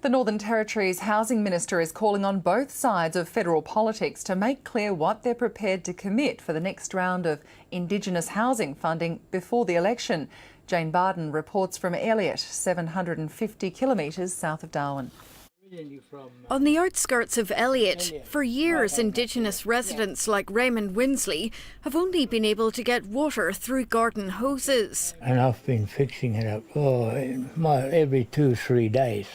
The Northern Territory's Housing Minister is calling on both sides of federal politics to make clear what they're prepared to commit for the next round of indigenous housing funding before the election. Jane Bardon reports from Elliott, 750 kilometres south of Darwin. On the outskirts of Elliott, for years Indigenous residents like Raymond Winsley have only been able to get water through garden hoses. And I've been fixing it up every 2-3 days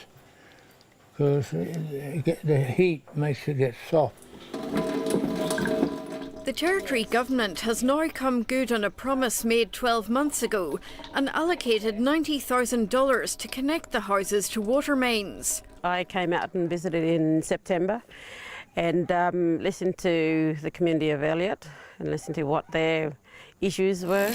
because the heat makes it get soft. The Territory Government has now come good on a promise made 12 months ago and allocated $90,000 to connect the houses to water mains. I came out and visited in September and listened to the community of Elliott and listened to what their issues were.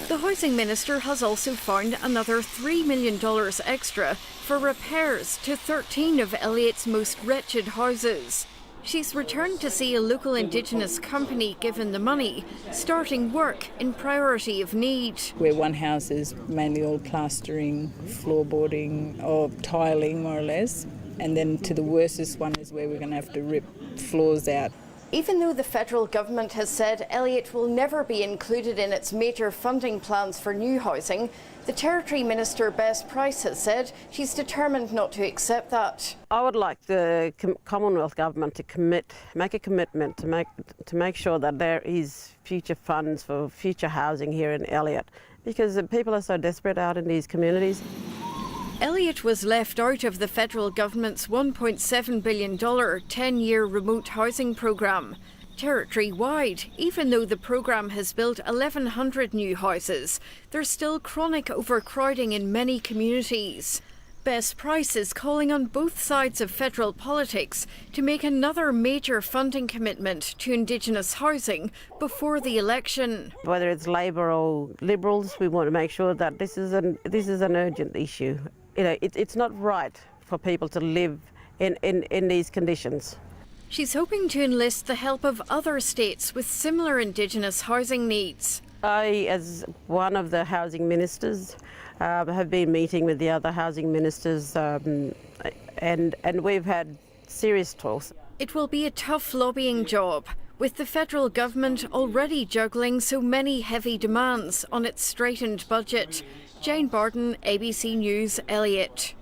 The Housing Minister has also found another $3 million extra for repairs to 13 of Elliott's most wretched houses. She's returned to see a local Indigenous company given the money, starting work in priority of need. Where one house is mainly all plastering, floorboarding or tiling more or less, and then to the worstest one is where we're going to have to rip floors out. Even though the federal government has said Elliott will never be included in its major funding plans for new housing, the Territory Minister Bess Price has said she's determined not to accept that. I would like the Commonwealth Government to make a commitment to make sure that there is future funds for future housing here in Elliott, because the people are so desperate out in these communities. Elliott was left out of the federal government's $1.7 billion 10-year remote housing programme. Territory-wide, even though the programme has built 1,100 new houses, there's still chronic overcrowding in many communities. Bess Price is calling on both sides of federal politics to make another major funding commitment to Indigenous housing before the election. Whether it's Labor or Liberals, we want to make sure that this is an urgent issue. You know, it's not right for people to live in these conditions. She's hoping to enlist the help of other states with similar Indigenous housing needs. I, as one of the housing ministers, have been meeting with the other housing ministers and we've had serious talks. It will be a tough lobbying job, with the federal government already juggling so many heavy demands on its straitened budget. Jane Bardon, ABC News, Elliott.